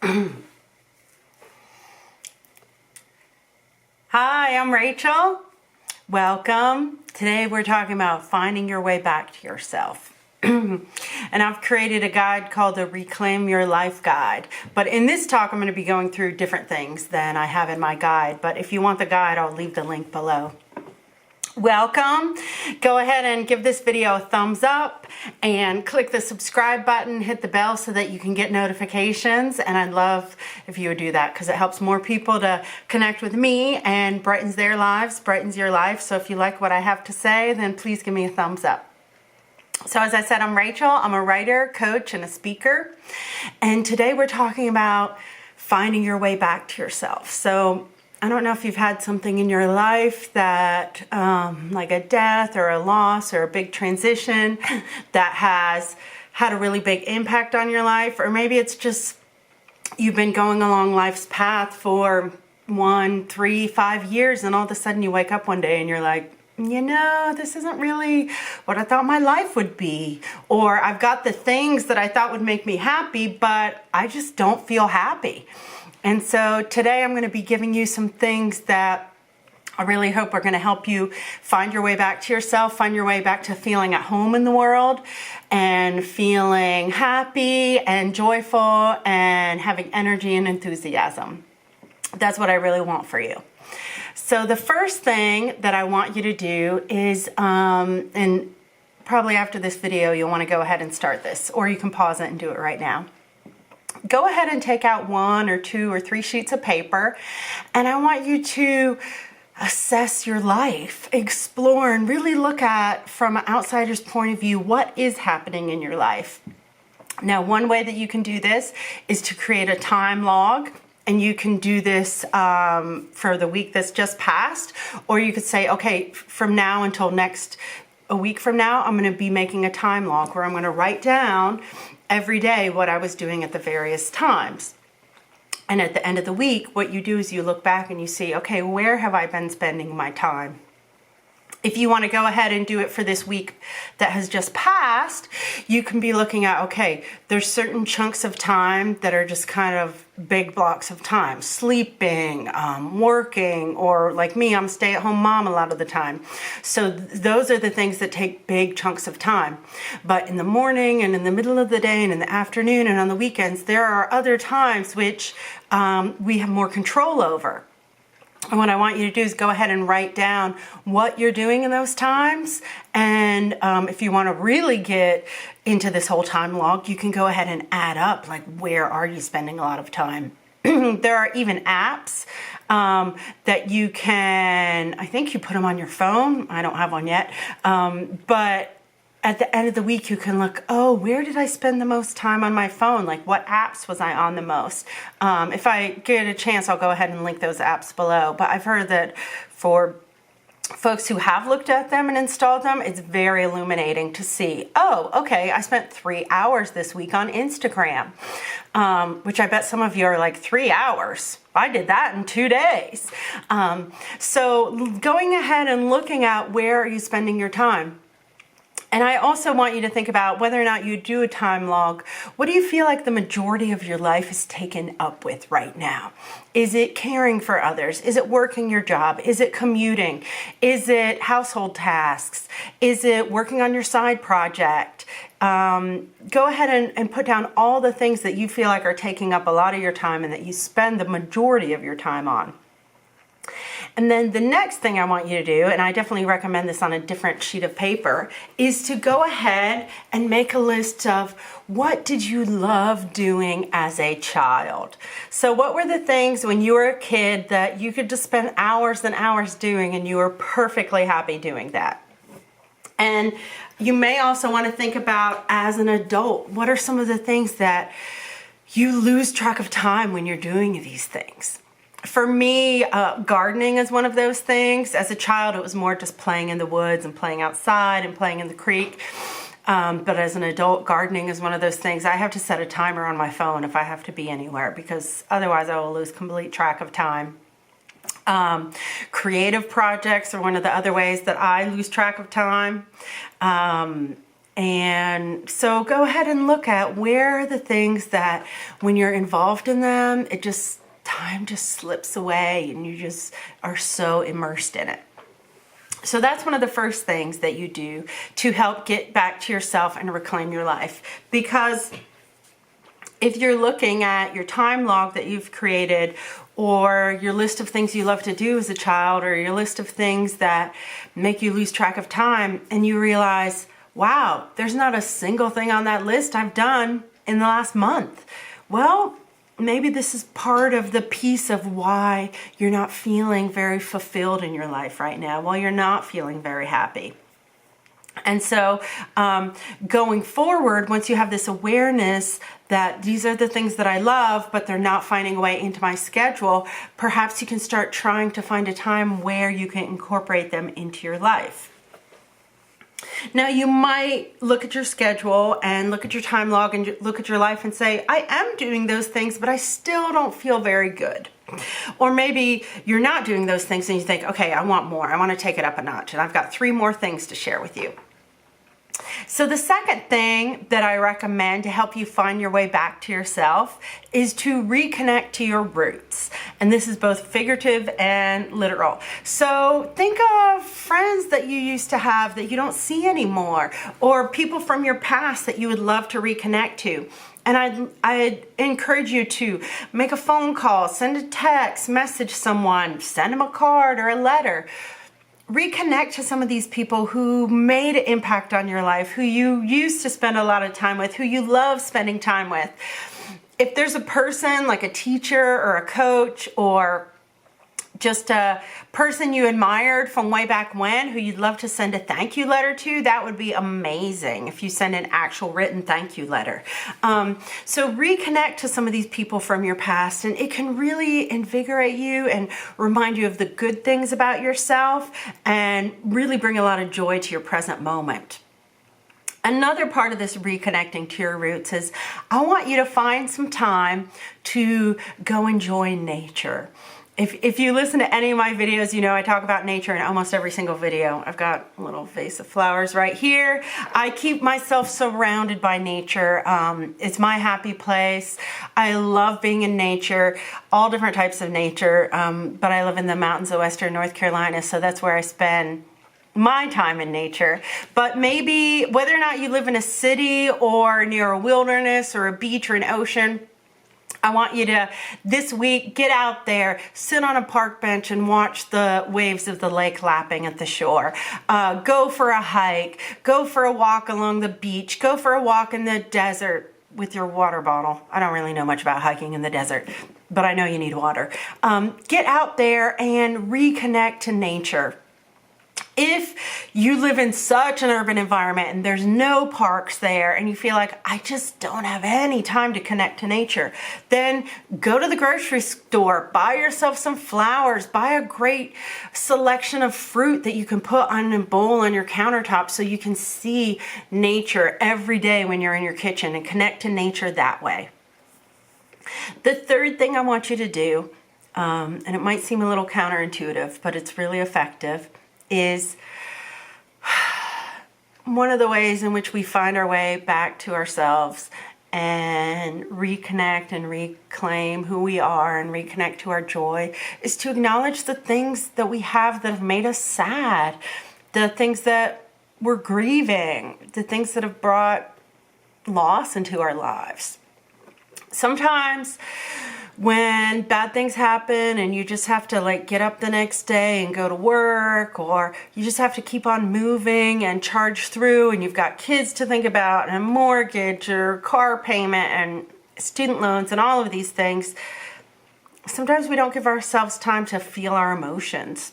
Hi, I'm Rachel. Welcome. Today we're talking about finding your way back to yourself. And I've created a guide called the Reclaim Your Life Guide. But in this talk, I'm going to be going through different things than I have in my guide. But if you want the guide, I'll leave the link below. Welcome. Go ahead and give this video a thumbs up and click the subscribe button, hit the bell so that you can get notifications. And I'd love if you would do that because it helps more people to connect with me and brightens their lives, brightens your life. So if you like what I have to say, then please give me a thumbs up. So as I said, I'm Rachel. I'm a writer, coach, and a speaker. And today we're talking about finding your way back to yourself. So I don't know if you've had something in your life that, like a death or a loss or a big transition that has had a really big impact on your life, or maybe it's just you've been going along life's path for 1, 3, 5 years, and all of a sudden you wake up one day and you're like, you know, this isn't really what I thought my life would be. Or I've got the things that I thought would make me happy, but I just don't feel happy. And so today I'm going to be giving you some things that I really hope are going to help you find your way back to yourself, find your way back to feeling at home in the world and feeling happy and joyful and having energy and enthusiasm. That's what I really want for you. So the first thing that I want you to do is, and probably after this video, you'll want to go ahead and start this, or you can pause it and do it right now. Go ahead and take out 1 or 2 or 3 sheets of paper, and I want you to assess your life, explore, and really look at, from an outsider's point of view, what is happening in your life. Now, one way that you can do this is to create a time log, and you can do this for the week that's just passed, or you could say, okay, from now until a week from now, I'm going to be making a time log where I'm going to write down every day what I was doing at the various times. And at the end of the week, what you do is you look back and you see, okay, where have I been spending my time? If you want to go ahead and do it for this week that has just passed, you can be looking at, okay, there's certain chunks of time that are just kind of big blocks of time. Sleeping, working, or like me, I'm a stay-at-home mom a lot of the time. So those are the things that take big chunks of time. But in the morning and in the middle of the day and in the afternoon and on the weekends, there are other times which we have more control over. And what I want you to do is go ahead and write down what you're doing in those times. And if you want to really get into this whole time log, you can go ahead and add up, like, where are you spending a lot of time? There are even apps that you can, I think you put them on your phone. I don't have one yet. But at the end of the week, you can look, oh, where did I spend the most time on my phone? Like, what apps was I on the most? If I get a chance, I'll go ahead and link those apps below. But I've heard that for folks who have looked at them and installed them, it's very illuminating to see, oh, okay, I spent 3 hours this week on Instagram, which I bet some of you are like, 3 hours? I did that in 2 days. So going ahead and looking at where are you spending your time. And I also want you to think about whether or not you do a time log. What do you feel like the majority of your life is taken up with right now? Is it caring for others? Is it working your job? Is it commuting? Is it household tasks? Is it working on your side project? Go ahead and put down all the things that you feel like are taking up a lot of your time and that you spend the majority of your time on. And then the next thing I want you to do, and I definitely recommend this on a different sheet of paper, is to go ahead and make a list of what did you love doing as a child. So what were the things when you were a kid that you could just spend hours and hours doing and you were perfectly happy doing that? And you may also want to think about, as an adult, what are some of the things that you lose track of time when you're doing these things? For me, gardening is one of those things. As a child, it was more just playing in the woods and playing outside and playing in the creek. But as an adult, gardening is one of those things. I have to set a timer on my phone if I have to be anywhere, because otherwise I will lose complete track of time. Creative projects are one of the other ways that I lose track of time. And so go ahead and look at where are the things that when you're involved in them, time just slips away and you just are so immersed in it. So that's one of the first things that you do to help get back to yourself and reclaim your life. Because if you're looking at your time log that you've created, or your list of things you love to do as a child, or your list of things that make you lose track of time, and you realize, wow, there's not a single thing on that list I've done in the last month. Well, maybe this is part of the piece of why you're not feeling very fulfilled in your life right now, while you're not feeling very happy. And so going forward, once you have this awareness that these are the things that I love, but they're not finding a way into my schedule, perhaps you can start trying to find a time where you can incorporate them into your life. Now, you might look at your schedule and look at your time log and look at your life and say, I am doing those things, but I still don't feel very good. Or maybe you're not doing those things and you think, okay, I want more. I want to take it up a notch. And I've got 3 more things to share with you. So the second thing that I recommend to help you find your way back to yourself is to reconnect to your roots. And this is both figurative and literal. So think of friends that you used to have that you don't see anymore, or people from your past that you would love to reconnect to. And I'd encourage you to make a phone call, send a text, message someone, send them a card or a letter. Reconnect to some of these people who made an impact on your life, who you used to spend a lot of time with, who you love spending time with. If there's a person like a teacher or a coach or just a person you admired from way back when who you'd love to send a thank you letter to, that would be amazing if you send an actual written thank you letter. So reconnect to some of these people from your past, and it can really invigorate you and remind you of the good things about yourself and really bring a lot of joy to your present moment. Another part of this reconnecting to your roots is I want you to find some time to go enjoy nature. If you listen to any of my videos, you know I talk about nature in almost every single video. I've got a little vase of flowers right here. I keep myself surrounded by nature. It's my happy place. I love being in nature, all different types of nature, but I live in the mountains of Western North Carolina, so that's where I spend my time in nature. But maybe whether or not you live in a city or near a wilderness or a beach or an ocean, I want you to, this week, get out there, sit on a park bench and watch the waves of the lake lapping at the shore. Go for a hike, go for a walk along the beach, go for a walk in the desert with your water bottle. I don't really know much about hiking in the desert, but I know you need water. Get out there and reconnect to nature. If you live in such an urban environment and there's no parks there and you feel like, I just don't have any time to connect to nature, then go to the grocery store, buy yourself some flowers, buy a great selection of fruit that you can put on a bowl on your countertop so you can see nature every day when you're in your kitchen and connect to nature that way. The third thing I want you to do, and it might seem a little counterintuitive, but it's really effective, is one of the ways in which we find our way back to ourselves and reconnect and reclaim who we are and reconnect to our joy is to acknowledge the things that we have that have made us sad, the things that we're grieving, the things that have brought loss into our lives. Sometimes when bad things happen and you just have to get up the next day and go to work, or you just have to keep on moving and charge through, and you've got kids to think about and a mortgage or car payment and student loans and all of these things, sometimes we don't give ourselves time to feel our emotions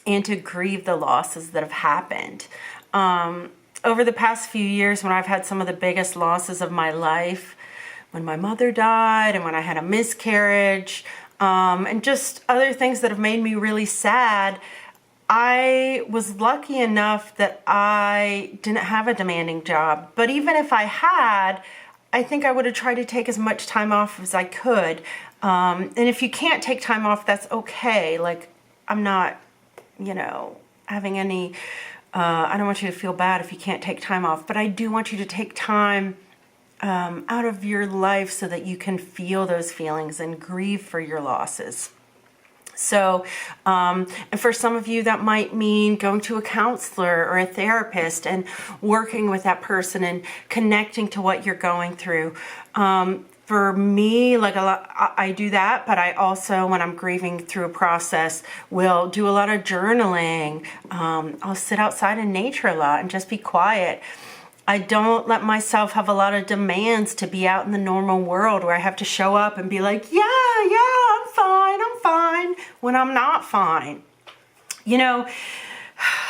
and to grieve the losses that have happened. Over the past few years, when I've had some of the biggest losses of my life, when my mother died and when I had a miscarriage, and just other things that have made me really sad, I was lucky enough that I didn't have a demanding job. But even if I had, I think I would have tried to take as much time off as I could. And if you can't take time off, that's okay. I'm not, having any I don't want you to feel bad if you can't take time off, but I do want you to take time out of your life so that you can feel those feelings and grieve for your losses. So, and for some of you, that might mean going to a counselor or a therapist and working with that person and connecting to what you're going through. For me, like a lot, I do that, but I also, when I'm grieving through a process, will do a lot of journaling. I'll sit outside in nature a lot and just be quiet. I don't let myself have a lot of demands to be out in the normal world where I have to show up and be like, yeah, I'm fine, when I'm not fine. You know,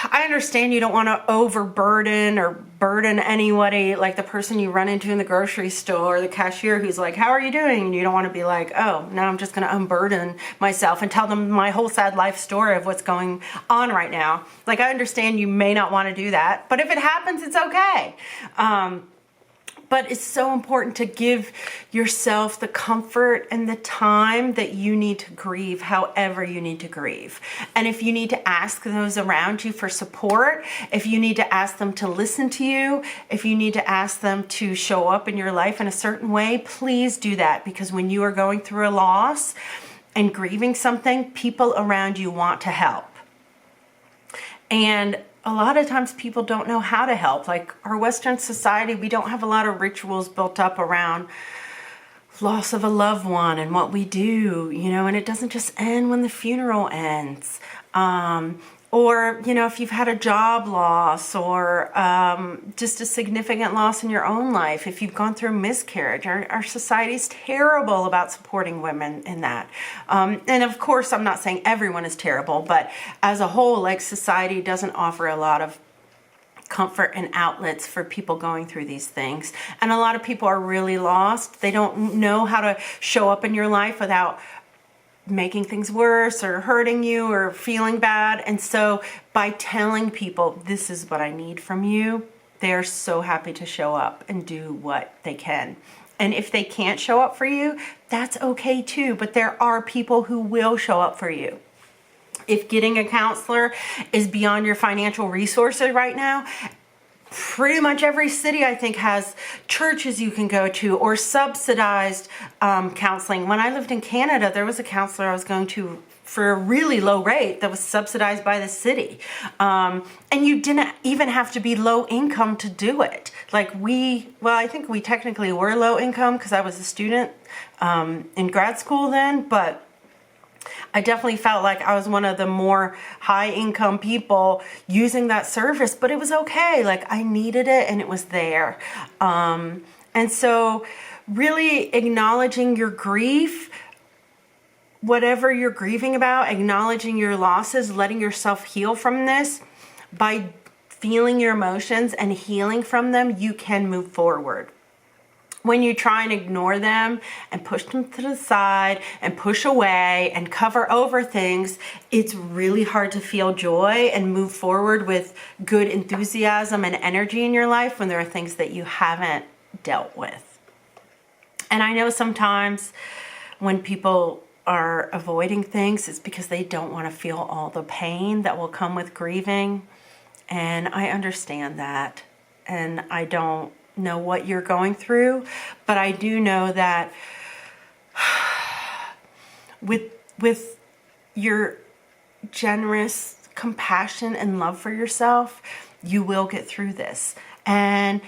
I understand you don't want to overburden or burden anybody, like the person you run into in the grocery store, the cashier who's like, how are you doing? And you don't want to be like, oh, now I'm just going to unburden myself and tell them my whole sad life story of what's going on right now. Like, I understand you may not want to do that, but if it happens, it's okay. But it's so important to give yourself the comfort and the time that you need to grieve, however you need to grieve. And if you need to ask those around you for support, if you need to ask them to listen to you, if you need to ask them to show up in your life in a certain way, please do that. Because when you are going through a loss and grieving something, people around you want to help. And a lot of times people don't know how to help. Like our Western society, we don't have a lot of rituals built up around loss of a loved one and what we do, you know, and it doesn't just end when the funeral ends. Or, you know, if you've had a job loss or just a significant loss in your own life, if you've gone through miscarriage, our society's terrible about supporting women in that. And of course, I'm not saying everyone is terrible, but as a whole, like society doesn't offer a lot of comfort and outlets for people going through these things. And a lot of people are really lost. They don't know how to show up in your life without making things worse or hurting you or feeling bad. And so by telling people, this is what I need from you, they're so happy to show up and do what they can. And if they can't show up for you, that's okay too. But there are people who will show up for you. If getting a counselor is beyond your financial resources right now, pretty much every city, I think, has churches you can go to or subsidized counseling. When I lived in Canada, there was a counselor I was going to for a really low rate that was subsidized by the city. And you didn't even have to be low income to do it. Like I think we technically were low income because I was a student in grad school then, but I definitely felt like I was one of the more high income people using that service, but it was okay. Like I needed it and it was there. And so really acknowledging your grief, whatever you're grieving about, acknowledging your losses, letting yourself heal from this, by feeling your emotions and healing from them, you can move forward. When you try and ignore them and push them to the side and push away and cover over things, it's really hard to feel joy and move forward with good enthusiasm and energy in your life when there are things that you haven't dealt with. And I know sometimes when people are avoiding things, it's because they don't want to feel all the pain that will come with grieving. And I understand that. And I don't know what you're going through, but I do know that with your generous compassion and love for yourself, you will get through this. And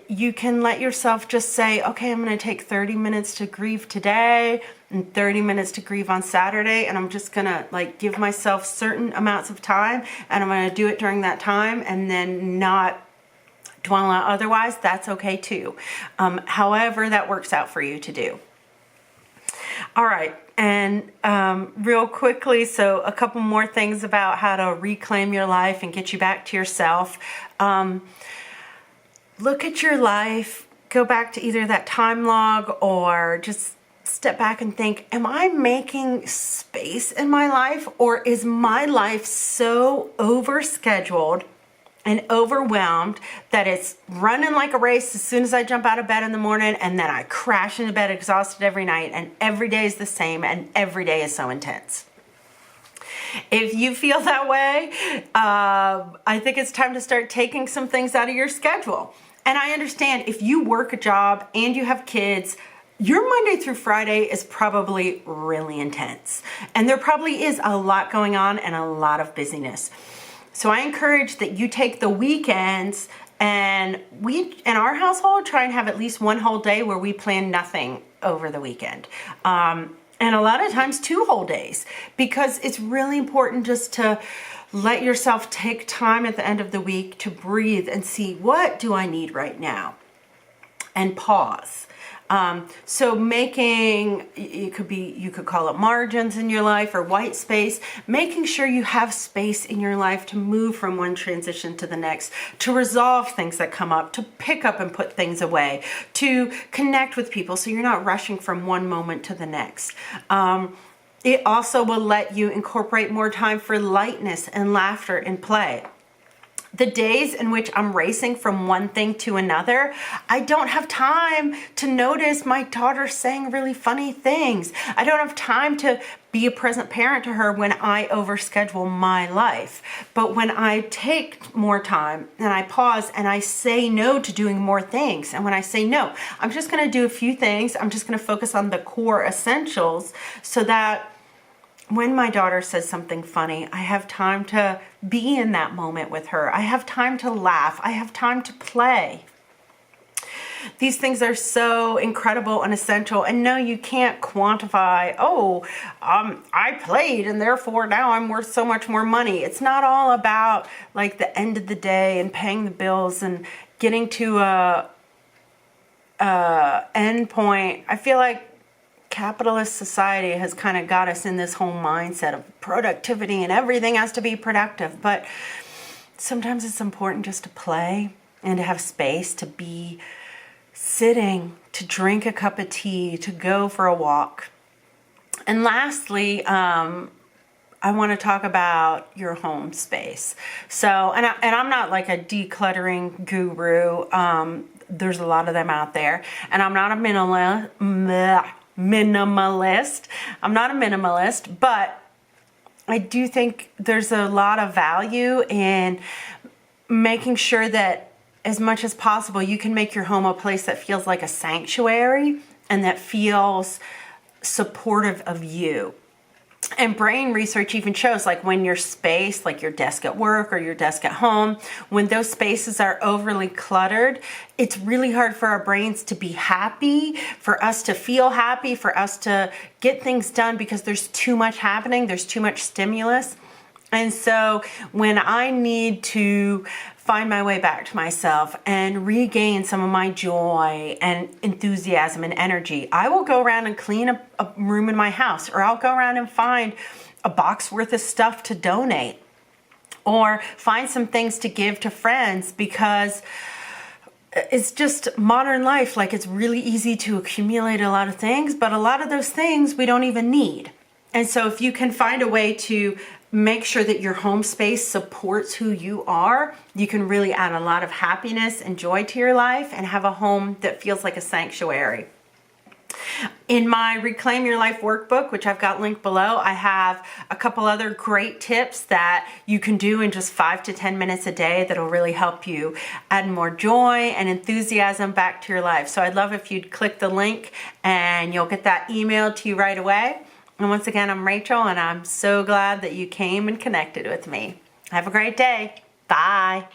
you can let yourself just say, okay, I'm going to take 30 minutes to grieve today and 30 minutes to grieve on Saturday. And I'm just going to give myself certain amounts of time, and I'm going to do it during that time and then not dwell on otherwise. That's okay too. However that works out for you to do. All right. And real quickly, so a couple more things about how to reclaim your life and get you back to yourself. Look at your life, go back to either that time log or just step back and think, am I making space in my life, or is my life so overscheduled and overwhelmed that it's running like a race as soon as I jump out of bed in the morning, and then I crash into bed exhausted every night, and every day is the same and every day is so intense? If you feel that way, I think it's time to start taking some things out of your schedule. And I understand if you work a job and you have kids, your Monday through Friday is probably really intense. And there probably is a lot going on and a lot of busyness. So I encourage that you take the weekends, and we, in our household, try and have at least one whole day where we plan nothing over the weekend. And a lot of times 2 whole days, because it's really important just to let yourself take time at the end of the week to breathe and see, what do I need right now? And pause. So making, you could call it margins in your life or white space, making sure you have space in your life to move from one transition to the next, to resolve things that come up, to pick up and put things away, to connect with people so you're not rushing from one moment to the next. It also will let you incorporate more time for lightness and laughter and play. The days in which I'm racing from one thing to another, I don't have time to notice my daughter saying really funny things. I don't have time to be a present parent to her when I overschedule my life. But when I take more time and I pause and I say no to doing more things, and when I say no, I'm just gonna do a few things. I'm just gonna focus on the core essentials so that when my daughter says something funny, I have time to be in that moment with her. I have time to laugh. I have time to play. These things are so incredible and essential. And no, you can't quantify, I played and therefore now I'm worth so much more money. It's not all about like the end of the day and paying the bills and getting to a end point. I feel like capitalist society has kind of got us in this whole mindset of productivity and everything has to be productive. But sometimes it's important just to play and to have space to be sitting, to drink a cup of tea, to go for a walk. And lastly, I want to talk about your home space. So, and I'm not like a decluttering guru. There's a lot of them out there. And I'm not a minimalist. I'm not a minimalist, but I do think there's a lot of value in making sure that as much as possible, you can make your home a place that feels like a sanctuary and that feels supportive of you. And brain research even shows like when your space, like your desk at work or your desk at home, when those spaces are overly cluttered, it's really hard for our brains to be happy, for us to feel happy, for us to get things done because there's too much happening, there's too much stimulus. And so when I need to find my way back to myself and regain some of my joy and enthusiasm and energy, I will go around and clean a room in my house, or I'll go around and find a box worth of stuff to donate, or find some things to give to friends, because it's just modern life. Like, it's really easy to accumulate a lot of things, but a lot of those things we don't even need. And so if you can find a way to make sure that your home space supports who you are, you can really add a lot of happiness and joy to your life and have a home that feels like a sanctuary. In my Reclaim Your Life workbook, which I've got linked below, I have a couple other great tips that you can do in just 5 to 10 minutes a day that'll really help you add more joy and enthusiasm back to your life. So I'd love if you'd click the link and you'll get that emailed to you right away. And once again, I'm Rachel, and I'm so glad that you came and connected with me. Have a great day. Bye.